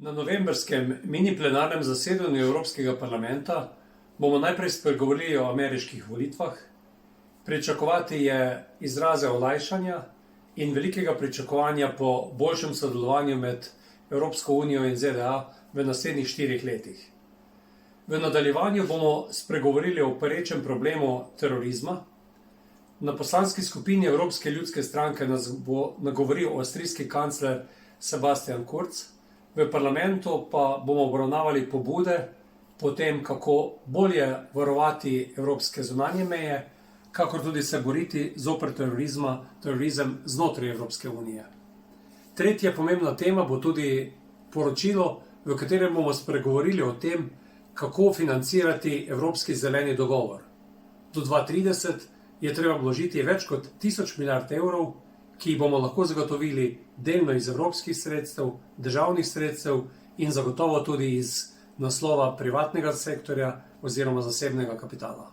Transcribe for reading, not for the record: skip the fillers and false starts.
Na novembrskem mini plenarnem zasedanju Evropskega parlamenta bomo najprej spregovorili o ameriških volitvah. Pričakovati je izraze olajšanja in velikega pričakovanja po boljšem sodelovanju med Evropsko unijo in ZDA v naslednjih 4 letih. V nadaljevanju bomo spregovorili o perečem problemu terorizma. Na poslanski skupini Evropske ljudske stranke nas bo nagovoril avstrijski kancler Sebastian Kurz. V parlamentu pa bomo obravnavali pobude po tem, kako bolje varovati evropske zunanje meje, kakor tudi se boriti zoper terorizem znotraj Evropske unije. Tretja pomembna tema bo tudi poročilo, v katerem bomo spregovorili o tem, kako financirati Evropski zeleni dogovor. Do 2030 je treba vložiti več kot 1000 milijard evrov, ki jih bomo lahko zagotovili delno iz evropskih sredstev, državnih sredstev in zagotovo tudi iz naslova privatnega sektorja oziroma zasebnega kapitala.